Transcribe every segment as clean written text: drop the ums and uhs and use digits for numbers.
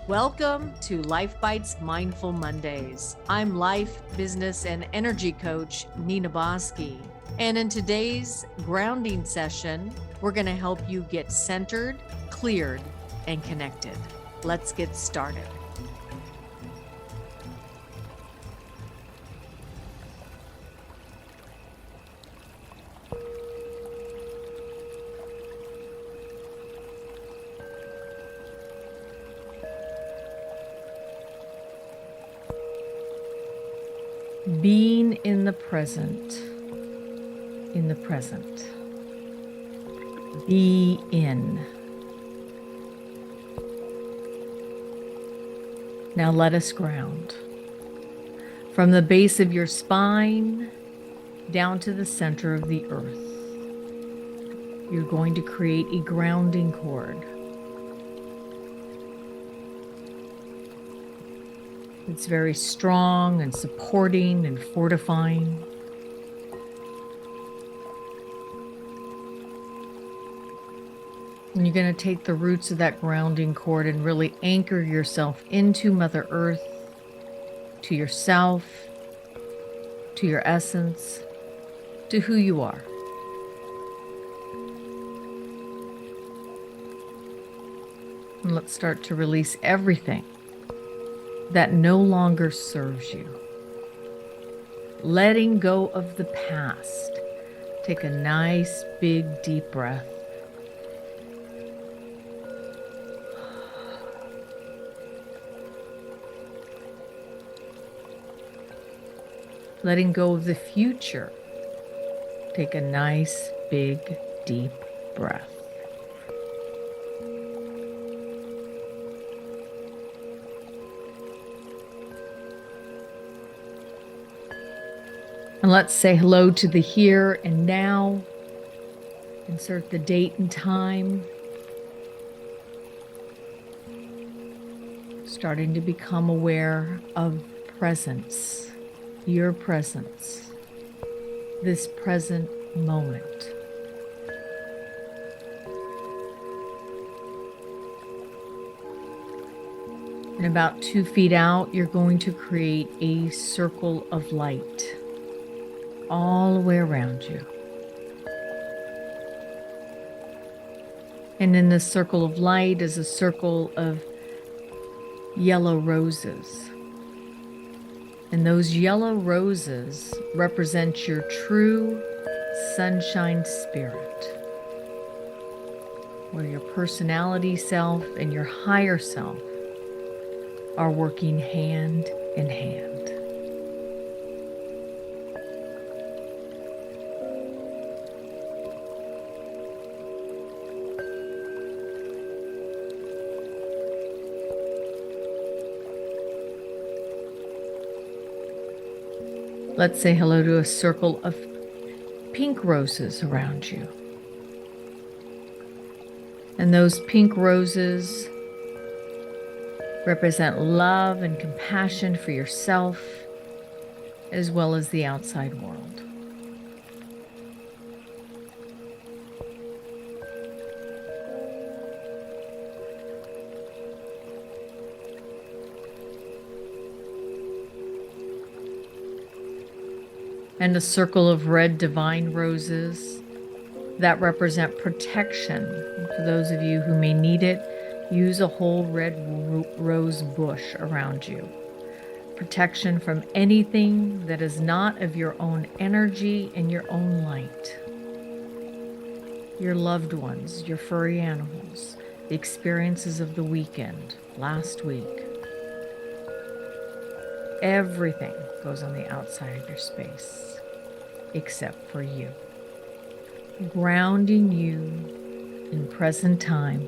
Welcome to LifeBites Mindful Mondays. I'm life, business, and energy coach Nina Bosky. And in today's grounding session, we're going to help you get centered, cleared, and connected. Let's get started. Being in the present, Be in. Now let us ground. From the base of your spine down to the center of the earth. You're going to create a grounding cord. It's very strong and supporting and fortifying. And you're going to take the roots of that grounding cord and really anchor yourself into Mother Earth, to yourself, to your essence, to who you are. And let's start to release everything that no longer serves you. Letting go of the past. Take a nice, big, deep breath. Letting go of the future. Take a nice, big, deep breath. And let's say hello to the here and now. Insert the date and time. Starting to become aware of presence, your presence, this present moment. And about 2 feet out, you're going to create a circle of light all the way around you. And in this circle of light is a circle of yellow roses. And those yellow roses represent your true sunshine spirit, where your personality self and your higher self are working hand in hand. Let's say hello to a circle of pink roses around you. And those pink roses represent love and compassion for yourself as well as the outside world. And a circle of red divine roses that represent protection. For those of you who may need it, use a whole red rose bush around you. Protection from anything that is not of your own energy and your own light. Your loved ones, your furry animals, the experiences of the weekend, last week. Everything goes on the outside of your space, except for you. Grounding you in present time.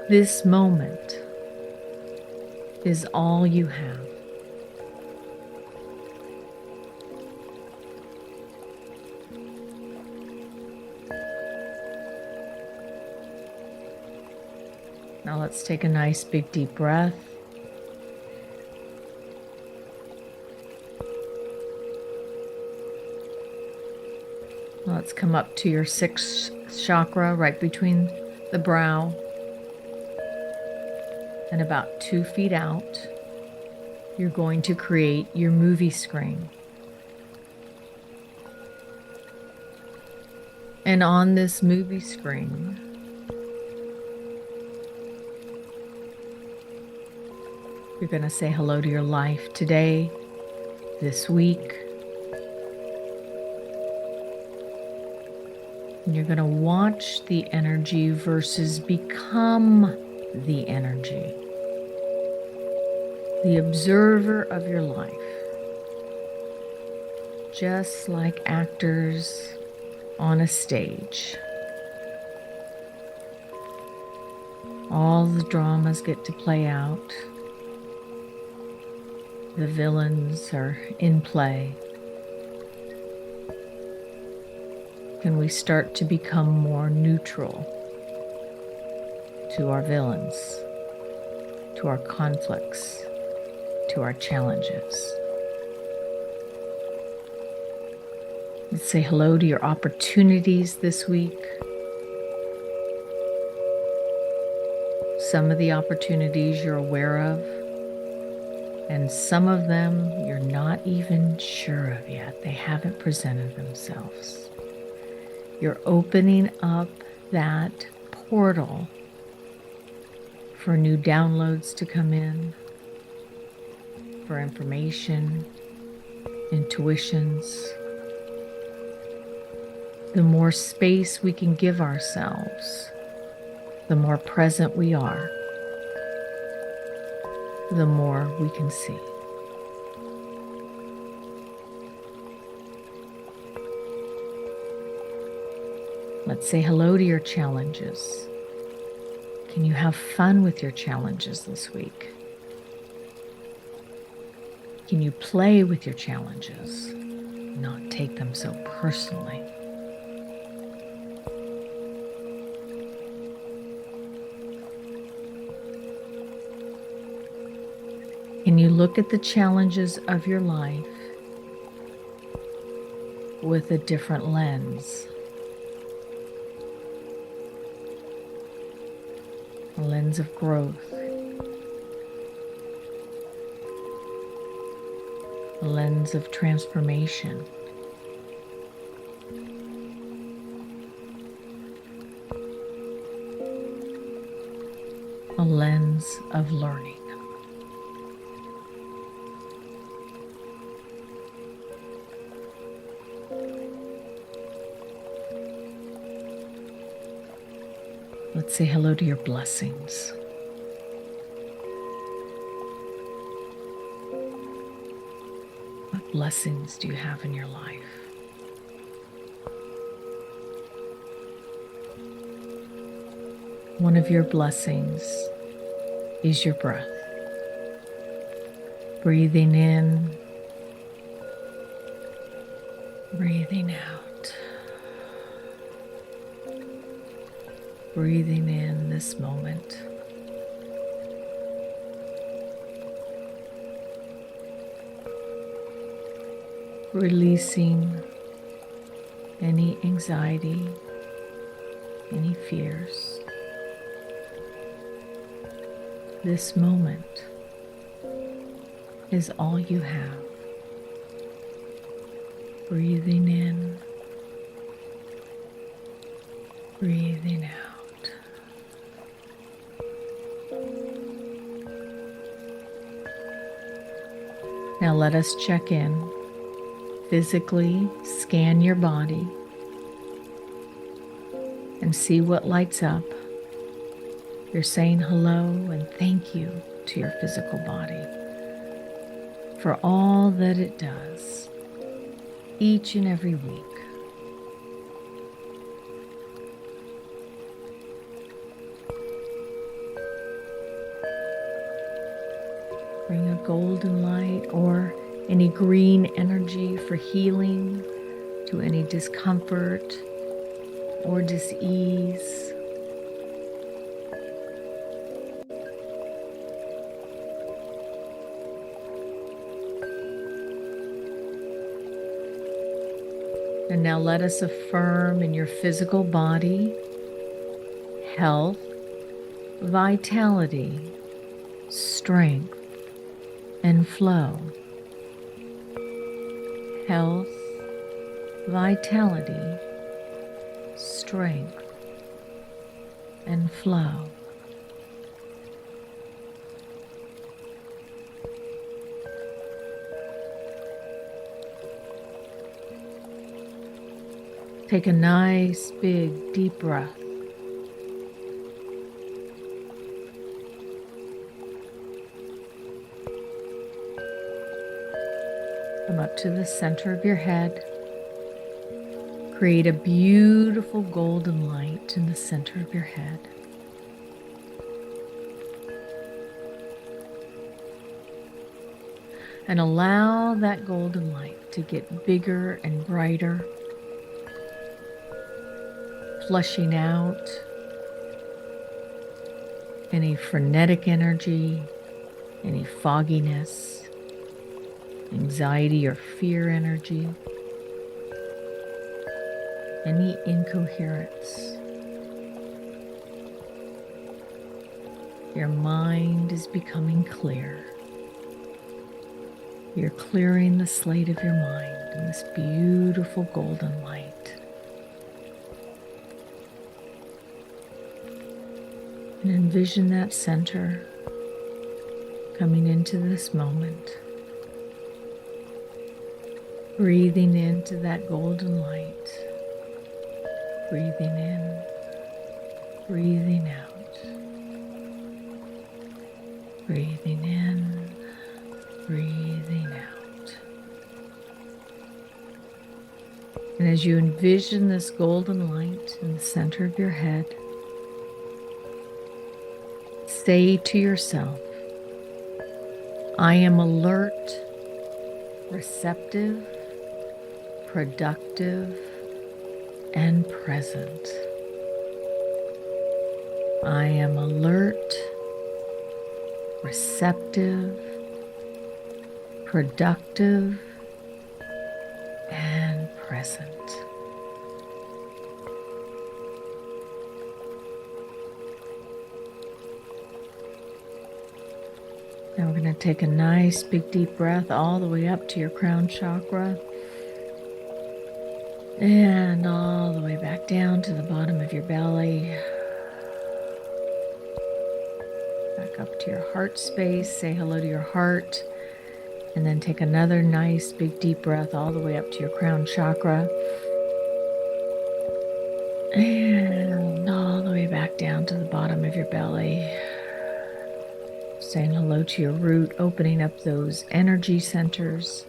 This moment is all you have. Now let's take a nice big deep breath. Let's come up to your sixth chakra, right between the brow, and about 2 feet out, you're going to create your movie screen. And on this movie screen, you're going to say hello to your life today, this week. And you're going to watch the energy versus become the energy. The observer of your life. Just like actors on a stage. All the dramas get to play out. The villains are in play. Can we start to become more neutral to our villains, to our conflicts, to our challenges? Let's say hello to your opportunities this week. Some of the opportunities you're aware of, and some of them you're not even sure of yet. They haven't presented themselves. You're opening up that portal for new downloads to come in, for information, intuitions. The more space we can give ourselves, the more present we are, the more we can see. Let's say hello to your challenges. Can you have fun with your challenges this week? Can you play with your challenges, not take them so personally? Can you look at the challenges of your life with a different lens? A lens of growth. A lens of transformation. A lens of learning. Let's say hello to your blessings. What blessings do you have in your life? One of your blessings is your breath. Breathing in, breathing out. Breathing in this moment. Releasing any anxiety, any fears. This moment is all you have. Breathing in, breathing out. Now let us check in. Physically scan your body and see what lights up. You're saying hello and thank you to your physical body for all that it does each and every week. Bring a golden light or any green energy for healing to any discomfort or dis-ease. And now let us affirm in your physical body health, vitality, strength, and flow. Health, vitality, strength, and flow. Take a nice, big, deep breath. Come up to the center of your head. Create a beautiful golden light in the center of your head. And allow that golden light to get bigger and brighter, flushing out any frenetic energy, any fogginess, anxiety or fear energy, any incoherence. Your mind is becoming clear. You're clearing the slate of your mind in this beautiful golden light. And envision that center coming into this moment. Breathing into that golden light. Breathing in, breathing out. Breathing in, breathing out. And as you envision this golden light in the center of your head, say to yourself, I am alert, receptive, productive, and present. I am alert, receptive, productive, and present. Now we're going to take a nice big deep breath all the way up to your crown chakra and all the way back down to the bottom of your belly. Back up to your heart space, say hello to your heart, and then take another nice big deep breath all the way up to your crown chakra and all the way back down to the bottom of your belly. Saying hello to your root, opening up those energy centers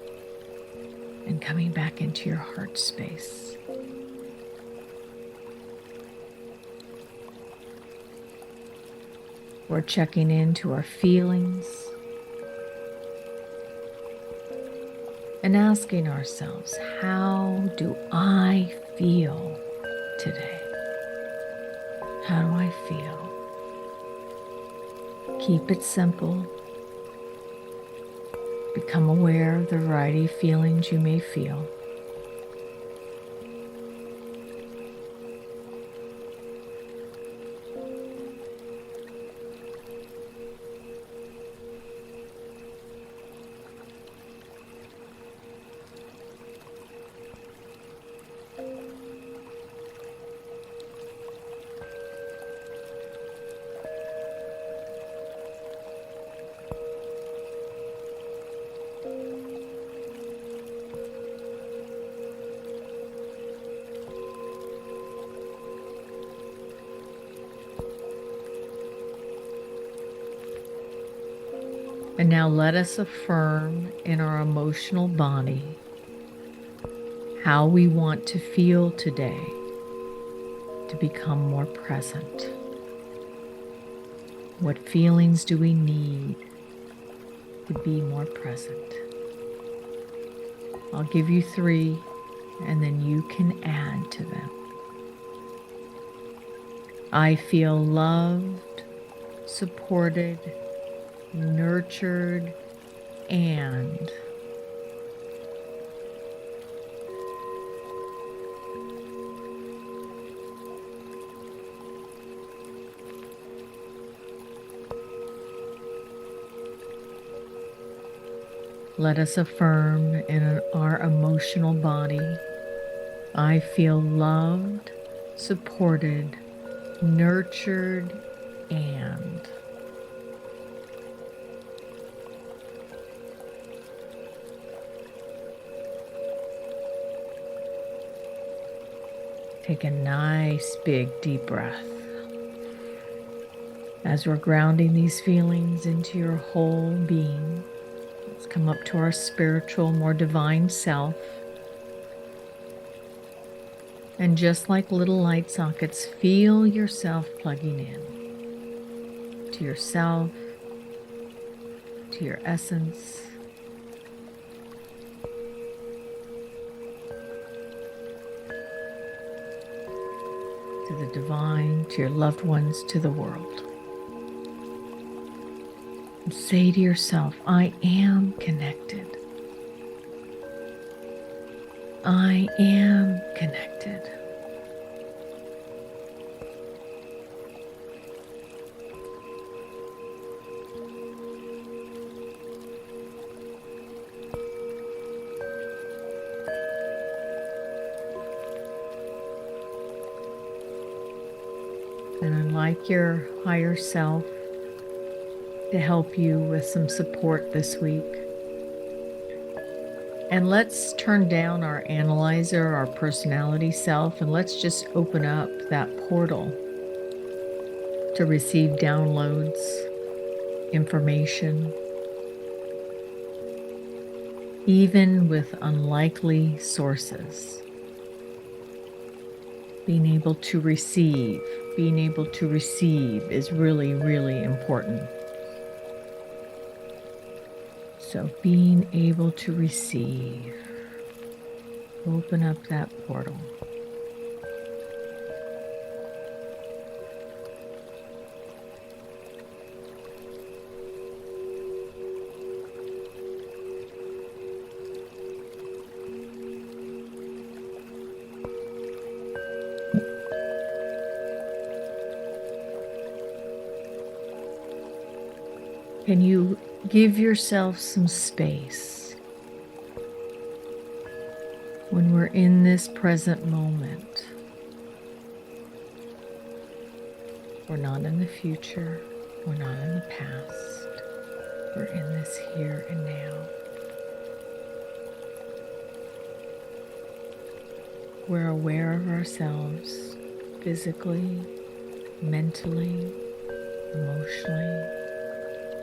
and coming back into your heart space. We're checking into our feelings and asking ourselves, how do I feel today? How do I feel? Keep it simple. Become aware of the variety of feelings you may feel. And now let us affirm in our emotional body how we want to feel today to become more present. What feelings do we need to be more present? I'll give you 3, and then you can add to them. I feel loved, supported, nurtured, and let us affirm in our emotional body, I feel loved, supported, nurtured, and take a nice big deep breath. As we're grounding these feelings into your whole being, let's come up to our spiritual, more divine self. And just like little light sockets, feel yourself plugging in to yourself, to your essence, to the divine, to your loved ones, to the world. And say to yourself, I am connected. I am connected. And I'd like your higher self to help you with some support this week. And let's turn down our analyzer, our personality self, and let's just open up that portal to receive downloads, information, even with unlikely sources. Being able to receive is really, really important. So being able to receive, open up that portal. Can you give yourself some space when we're in this present moment? We're not in the future, we're not in the past, we're in this here and now. We're aware of ourselves physically, mentally, emotionally,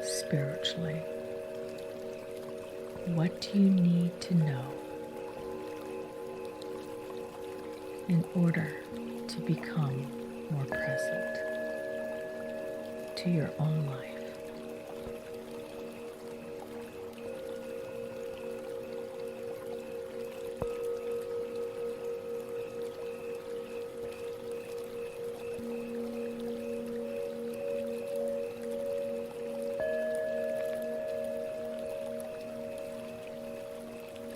spiritually. What do you need to know in order to become more present to your own life?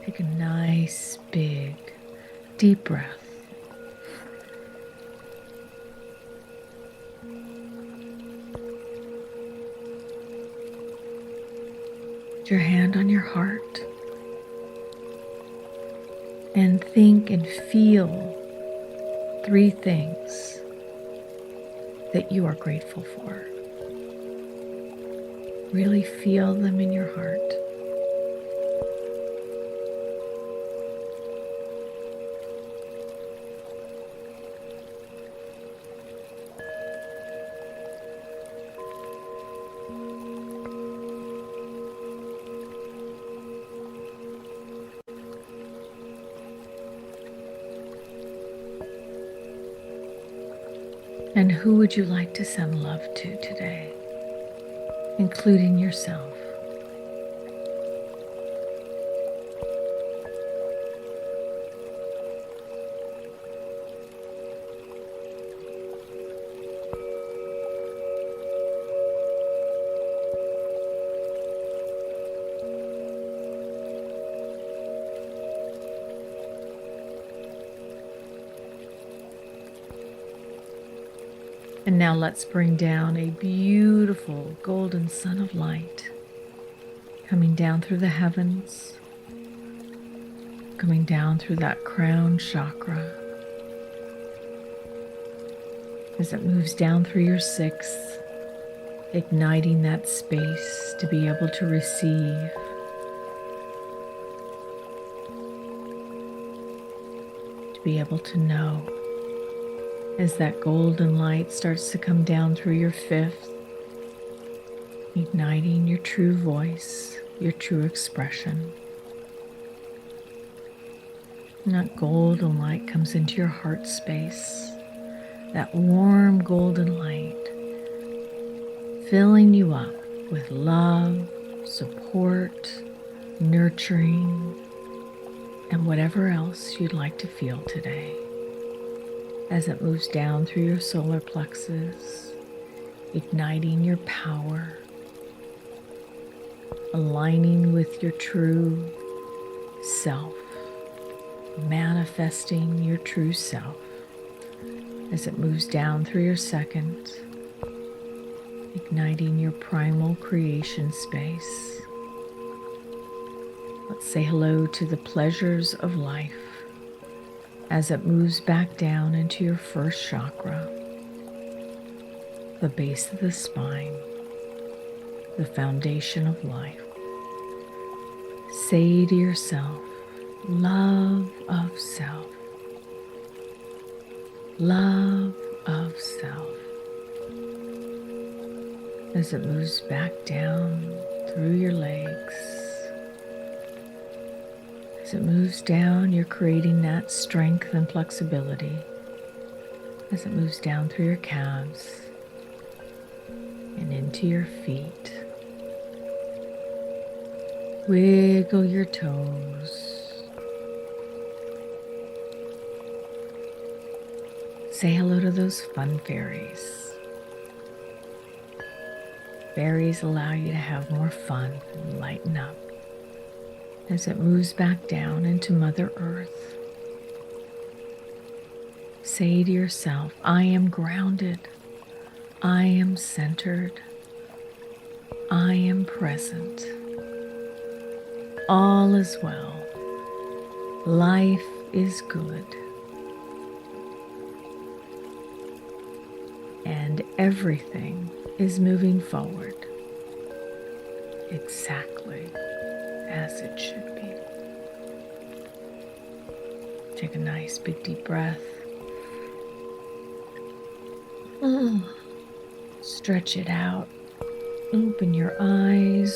Take a nice, big, deep breath. Put your hand on your heart and think and feel 3 things that you are grateful for. Really feel them in your heart. And who would you like to send love to today, including yourself? And now let's bring down a beautiful golden sun of light coming down through the heavens, coming down through that crown chakra. As it moves down through your sixth, igniting that space to be able to receive, to be able to know. As that golden light starts to come down through your fifth, igniting your true voice, your true expression. And that golden light comes into your heart space, that warm golden light, filling you up with love, support, nurturing, and whatever else you'd like to feel today. As it moves down through your solar plexus, igniting your power, aligning with your true self, manifesting your true self. As it moves down through your second, igniting your primal creation space. Let's say hello to the pleasures of life as it moves back down into your first chakra, the base of the spine, the foundation of life. Say to yourself, love of self, love of self. As it moves back down through your legs, as it moves down, you're creating that strength and flexibility. As it moves down through your calves and into your feet, wiggle your toes. Say hello to those fun fairies. Fairies allow you to have more fun and lighten up. As it moves back down into Mother Earth, say to yourself, I am grounded, I am centered, I am present. All is well. Life is good. And everything is moving forward exactly as it should be. Take a nice big deep breath. Stretch it out. Open your eyes.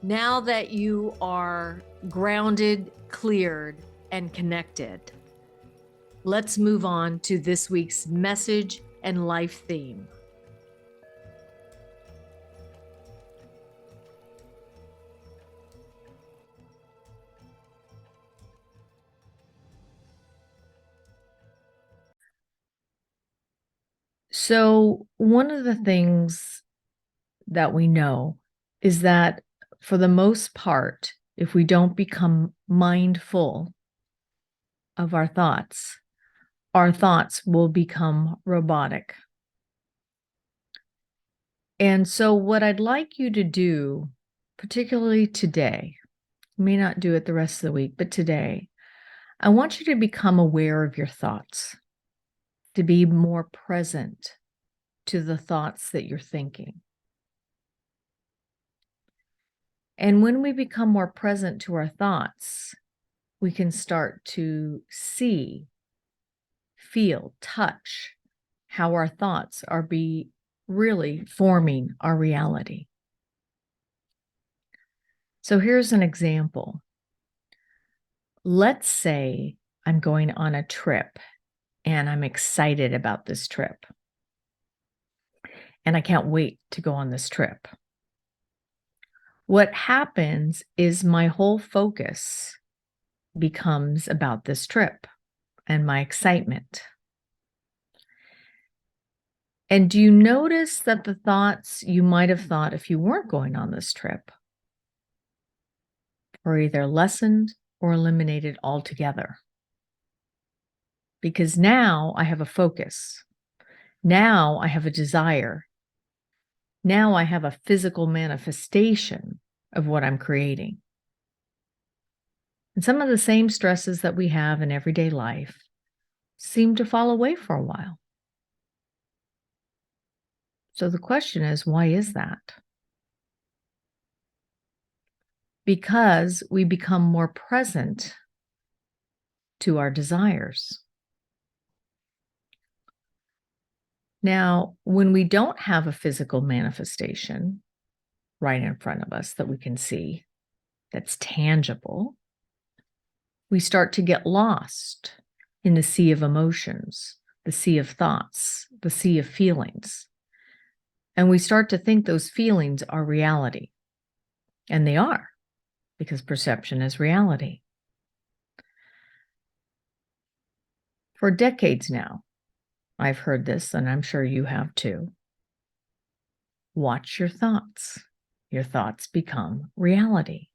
Now that you are grounded, cleared, and connected, let's move on to this week's message and life theme. So, one of the things that we know is that for the most part, if we don't become mindful of our thoughts will become robotic. And so, what I'd like you to do, particularly today, you may not do it the rest of the week, but today, I want you to become aware of your thoughts, to be more present to the thoughts that you're thinking. And when we become more present to our thoughts, we can start to see, feel, touch how our thoughts are really forming our reality. So here's an example. Let's say I'm going on a trip and I'm excited about this trip. And I can't wait to go on this trip. What happens is my whole focus becomes about this trip and my excitement. And do you notice that the thoughts you might have thought if you weren't going on this trip are either lessened or eliminated altogether? Because now I have a focus. Now I have a desire. Now I have a physical manifestation of what I'm creating. And some of the same stresses that we have in everyday life seem to fall away for a while. So the question is, why is that? Because we become more present to our desires. Now, when we don't have a physical manifestation right in front of us that we can see, that's tangible, we start to get lost in the sea of emotions, the sea of thoughts, the sea of feelings. And we start to think those feelings are reality. And they are, because perception is reality. For decades now, I've heard this, and I'm sure you have too. Watch your thoughts. Your thoughts become reality.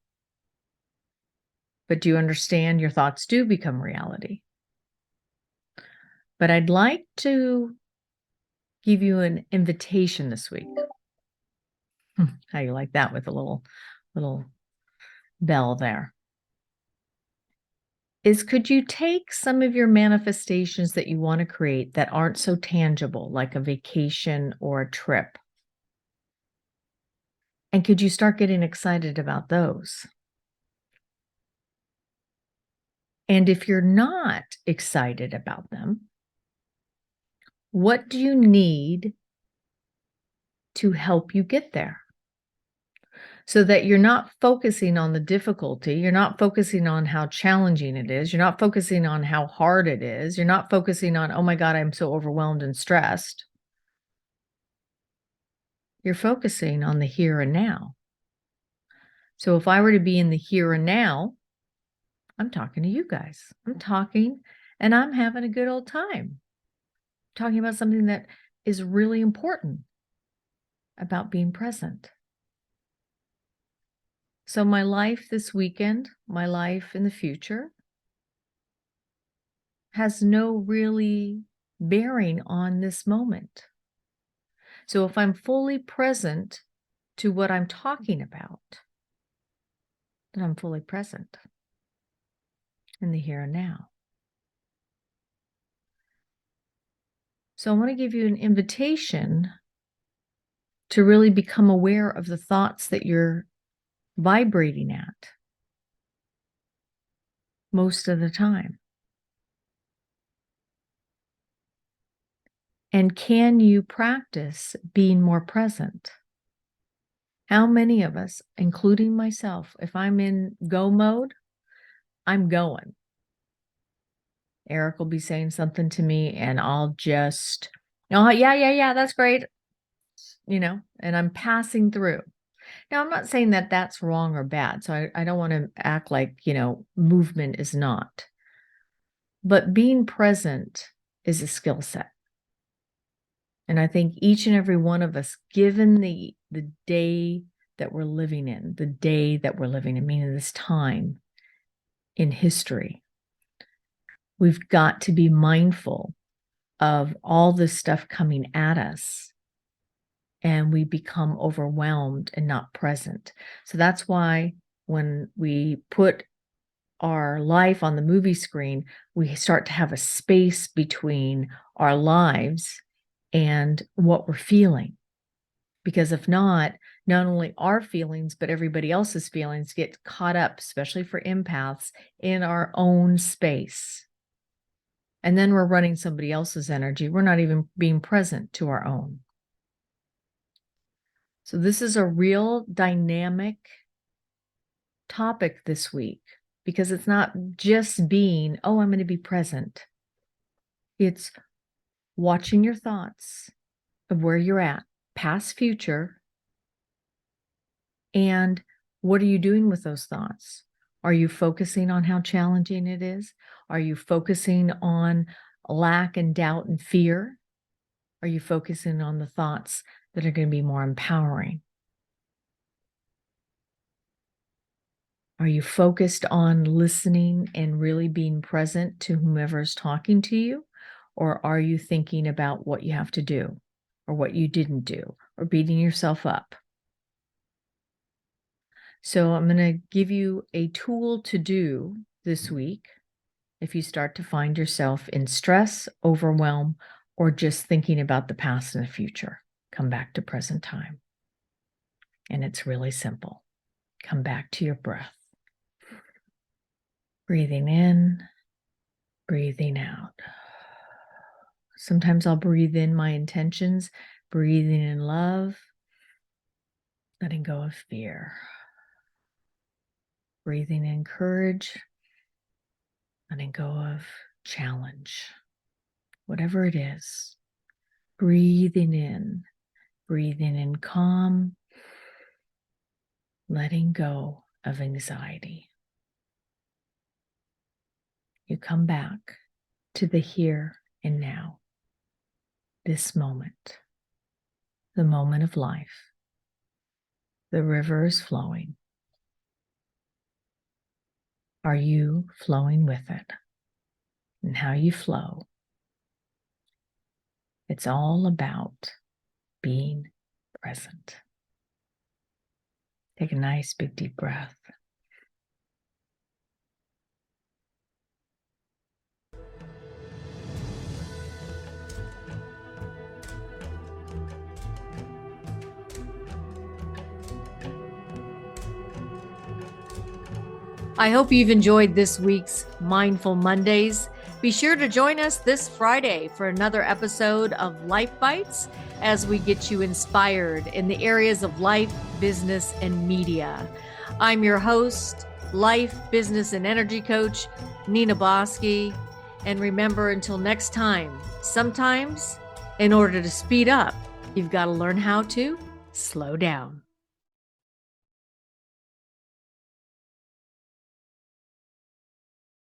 But do you understand your thoughts do become reality? But I'd like to give you an invitation this week. How you like that with a little bell there? Could you take some of your manifestations that you want to create that aren't so tangible, like a vacation or a trip? And could you start getting excited about those? And if you're not excited about them, what do you need to help you get there? So that you're not focusing on the difficulty, you're not focusing on how challenging it is, you're not focusing on how hard it is, you're not focusing on, oh my God, I'm so overwhelmed and stressed. You're focusing on the here and now. So if I were to be in the here and now, I'm talking to you guys. I'm talking and I'm having a good old time. Talking about something that is really important about being present. So my life this weekend, my life in the future, has no really bearing on this moment. So if I'm fully present to what I'm talking about, then I'm fully present in the here and now. So I want to give you an invitation to really become aware of the thoughts that you're vibrating at most of the time. And can you practice being more present? How many of us, including myself, if I'm in go mode, I'm going. Eric will be saying something to me and I'll just, oh, yeah, that's great. And I'm passing through. Now, I'm not saying that that's wrong or bad. So I don't want to act like, movement is not. But being present is a skill set. And I think each and every one of us, given the day that we're living in, meaning this time in history, we've got to be mindful of all this stuff coming at us and we become overwhelmed and not present. So that's why when we put our life on the movie screen, we start to have a space between our lives and what we're feeling. Because if not only our feelings, but everybody else's feelings get caught up, especially for empaths, in our own space. And then we're running somebody else's energy. We're not even being present to our own. So this is a real dynamic topic this week because it's not just being, oh, I'm going to be present. It's watching your thoughts of where you're at, past, future, and what are you doing with those thoughts? Are you focusing on how challenging it is? Are you focusing on lack and doubt and fear? Are you focusing on the thoughts that are going to be more empowering? Are you focused on listening and really being present to whomever's talking to you? Or are you thinking about what you have to do or what you didn't do or beating yourself up? So I'm going to give you a tool to do this week if you start to find yourself in stress, overwhelm, or just thinking about the past and the future. Come back to present time. And it's really simple. Come back to your breath. Breathing in, breathing out. Sometimes I'll breathe in my intentions, breathing in love, letting go of fear. Breathing in courage, letting go of challenge. Whatever it is, breathing in calm, letting go of anxiety. You come back to the here and now, this moment, the moment of life. The river is flowing. Are you flowing with it? And how you flow. It's all about being present. Take a nice big deep breath. I hope you've enjoyed this week's Mindful Mondays. Be sure to join us this Friday for another episode of LifeBites as we get you inspired in the areas of life, business, and media. I'm your host, life, business, and energy coach, Nina Bosky. And remember, until next time, sometimes in order to speed up, you've got to learn how to slow down.